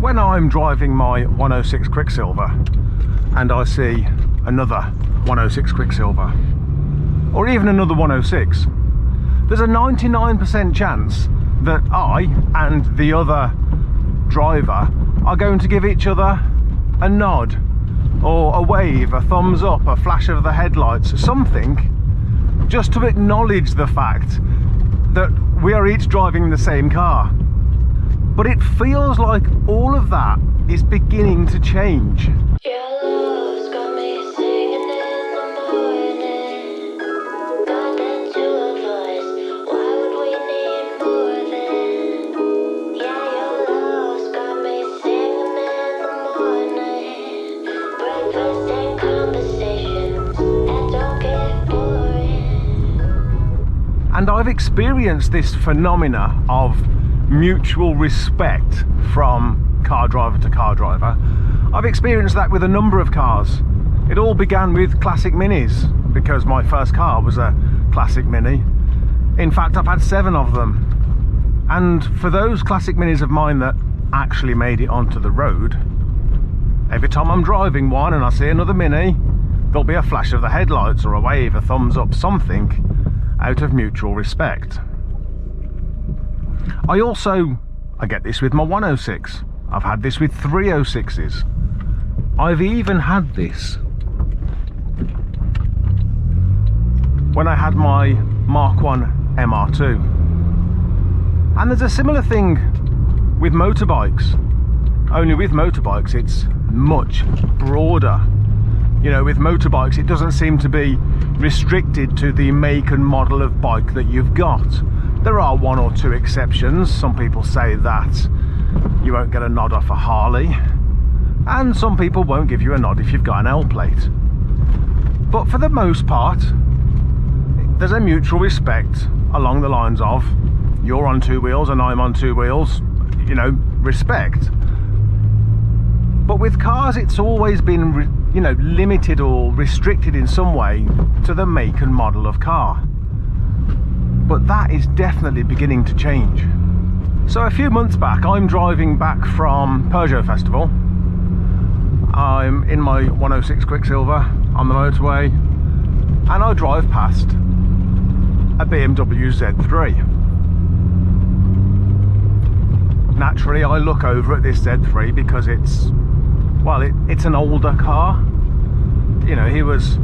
When I'm driving my 106 Quiksilver and I see another 106 Quiksilver, or even another 106, there's a 99% chance that I and the other driver are going to give each other a nod or a wave, a thumbs up, a flash of the headlights, something, just to acknowledge the fact that we are each driving the same car. But it feels like all of that is beginning to change. And I've experienced this phenomena of mutual respect from car driver to car driver. I've experienced that with a number of cars. It all began with classic minis, because my first car was a classic mini. In fact, I've had 7 of them. And for those classic minis of mine that actually made it onto the road, every time I'm driving one and I see another mini, there'll be a flash of the headlights or a wave, a thumbs up, something, out of mutual respect. I get this with my 106. I've had this with 306s. I've even had this when I had my Mark 1 MR2. And there's a similar thing with motorbikes, only with motorbikes it's much broader. You know, with motorbikes it doesn't seem to be restricted to the make and model of bike that you've got. There are 1 or 2 exceptions. Some people say that you won't get a nod off a Harley, and some people won't give you a nod if you've got an L plate. But for the most part, there's a mutual respect along the lines of, you're on 2 wheels and I'm on 2 wheels, you know, respect. But with cars it's always been you know, limited or restricted in some way to the make and model of car. But that is definitely beginning to change. So a few months back, I'm driving back from Peugeot Festival. I'm in my 106 Quiksilver on the motorway, and I drive past a BMW Z3. Naturally, I look over at this Z3 because it's, well, it's an older car. You know, he was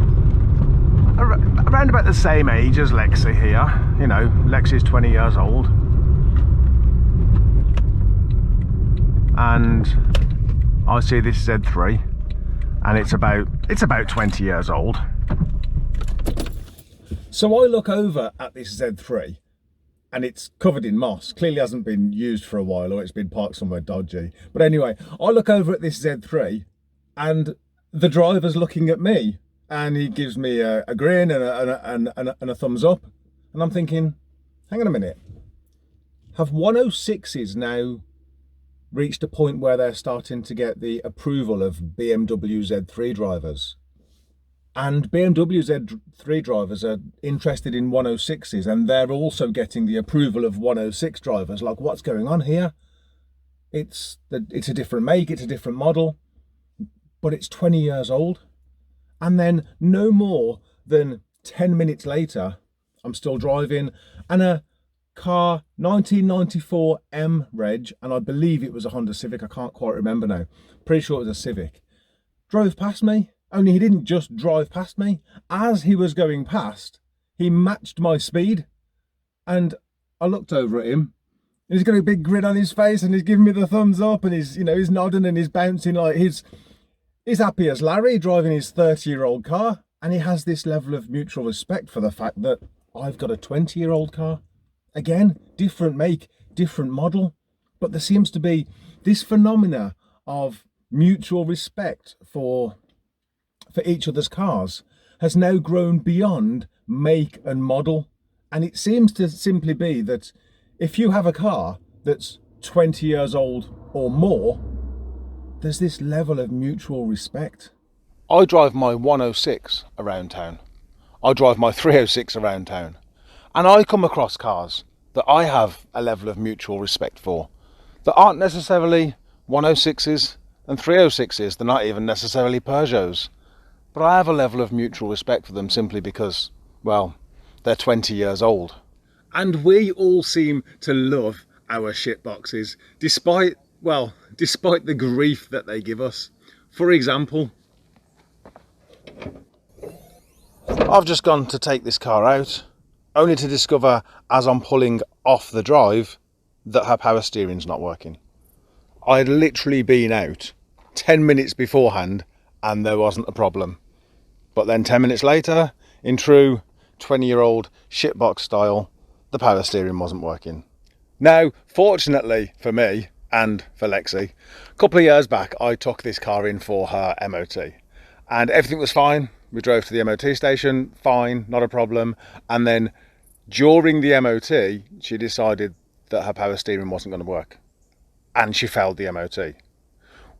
around about the same age as Lexi here. You know, Lexi's 20 years old. And I see this Z3 and it's about 20 years old. So I look over at this Z3 and it's covered in moss. Clearly hasn't been used for a while, or it's been parked somewhere dodgy. But anyway, I look over at this Z3 and the driver's looking at me, and he gives me a grin and a thumbs up. And I'm thinking, hang on a minute. Have 106s now reached a point where they're starting to get the approval of BMW Z3 drivers? And BMW Z3 drivers are interested in 106s, and they're also getting the approval of 106 drivers. Like, what's going on here? It's a different make, it's a different model, but it's 20 years old. And then no more than 10 minutes later, I'm still driving, and a car, 1994 M reg, and I believe it was a Honda Civic, I can't quite remember now, pretty sure it was a Civic, drove past me. Only he didn't just drive past me. As he was going past, he matched my speed. And I looked over at him, and he's got a big grin on his face, and he's giving me the thumbs up, and he's nodding and he's bouncing like he's happy as Larry driving his 30-year-old car. And he has this level of mutual respect for the fact that I've got a 20-year-old car. Again, different make, different model. But there seems to be this phenomena of mutual respect for each other's cars has now grown beyond make and model. And it seems to simply be that if you have a car that's 20 years old or more, there's this level of mutual respect. I drive my 106 around town. I drive my 306 around town. And I come across cars that I have a level of mutual respect for that aren't necessarily 106s and 306s. They're not even necessarily Peugeots. But I have a level of mutual respect for them simply because, well, they're 20 years old. And we all seem to love our shitboxes, despite the grief that they give us. For example, I've just gone to take this car out, only to discover as I'm pulling off the drive that her power steering's not working. I'd literally been out 10 minutes beforehand and there wasn't a problem. But then 10 minutes later, in true 20-year-old shitbox style, the power steering wasn't working. Now, fortunately for me and for Lexi, a couple of years back I took this car in for her MOT and everything was fine. We drove to the MOT station, fine, not a problem. And then during the MOT, she decided that her power steering wasn't going to work. And she failed the MOT,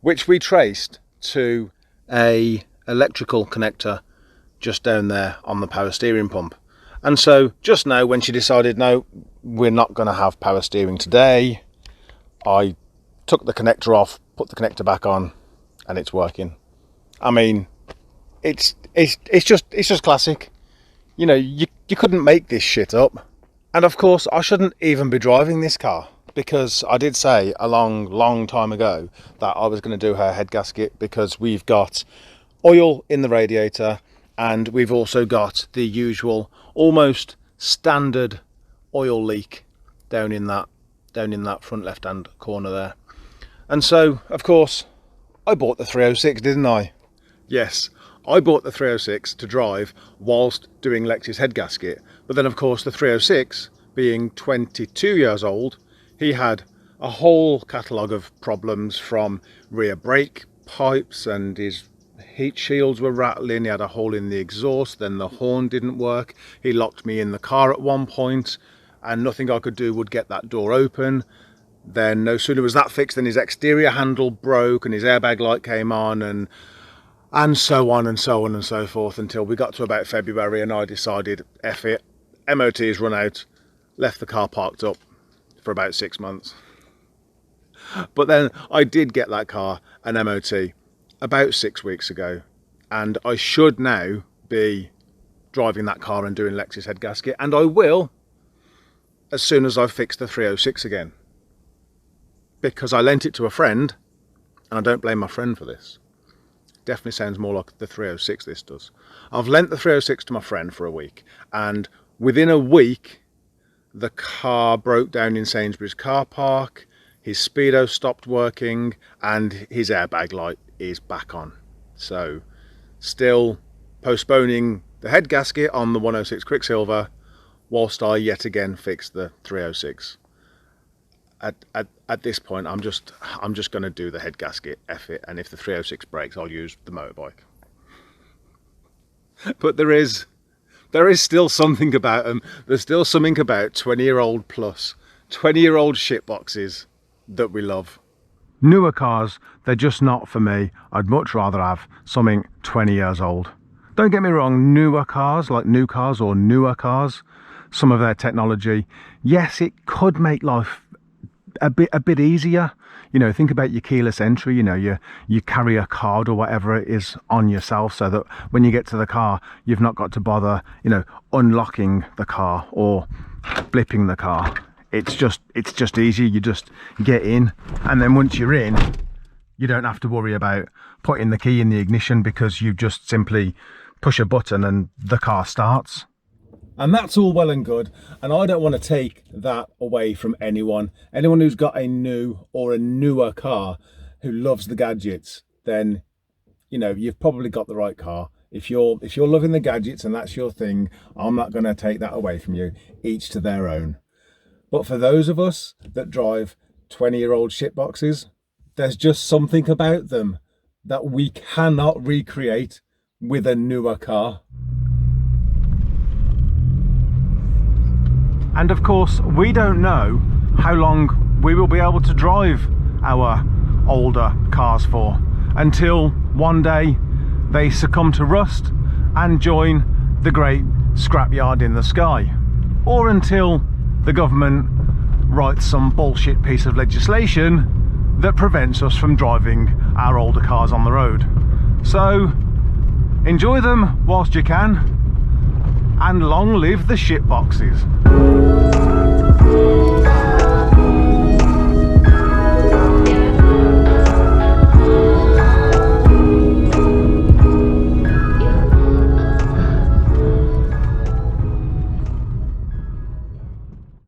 which we traced to a electrical connector just down there on the power steering pump. And so just now when she decided, no, we're not going to have power steering today, I took the connector off, put the connector back on, and it's working. I mean, it's just classic. You know, you couldn't make this shit up. And of course I shouldn't even be driving this car, because I did say a long time ago that I was going to do her head gasket, because we've got oil in the radiator and we've also got the usual almost standard oil leak down in that front left hand corner there. And so of course I bought the 306, didn't I? Yes, I bought the 306 to drive whilst doing Lexi's head gasket, but then of course the 306, being 22 years old, he had a whole catalogue of problems, from rear brake pipes, and his heat shields were rattling, he had a hole in the exhaust, then the horn didn't work, he locked me in the car at one point and nothing I could do would get that door open. Then no sooner was that fixed than his exterior handle broke and his airbag light came on, and so on and so on and so forth, until we got to about February and I decided, F it, MOT is run out, left the car parked up for about 6 months. But then I did get that car an MOT about 6 weeks ago, and I should now be driving that car and doing Lexi's head gasket, and I will as soon as I've fixed the 306 again, because I lent it to a friend, and I don't blame my friend for this. Definitely sounds more like the 306 this does. I've lent the 306 to my friend for a week, and within a week the car broke down in Sainsbury's car park, his speedo stopped working, and his airbag light is back on. So still postponing the head gasket on the 106 Quiksilver whilst I yet again fix the 306. At this point I'm just going to do the head gasket, F it, and if the 306 breaks I'll use the motorbike. But there is still something about them. There's still something about 20-year-old plus 20-year-old shitboxes that we love. Newer cars, they're just not for me. I'd much rather have something 20 years old. Don't get me wrong, newer cars, like new cars or newer cars, some of their technology, yes, it could make life a bit easier. You know, think about your keyless entry. You know, you carry a card or whatever it is on yourself, so that when you get to the car you've not got to bother, you know, unlocking the car or blipping the car. It's just easy. You just get in, and then once you're in you don't have to worry about putting the key in the ignition, because you just simply push a button and the car starts. And that's all well and good, and I don't want to take that away from anyone who's got a new or a newer car who loves the gadgets. Then, you know, you've probably got the right car. If you're loving the gadgets and that's your thing, I'm not going to take that away from you. Each to their own. But for those of us that drive 20-year-old shitboxes, there's just something about them that we cannot recreate with a newer car. And of course, we don't know how long we will be able to drive our older cars for, until one day they succumb to rust and join the great scrapyard in the sky, or until the government writes some bullshit piece of legislation that prevents us from driving our older cars on the road. So enjoy them whilst you can, and long live the shit boxes.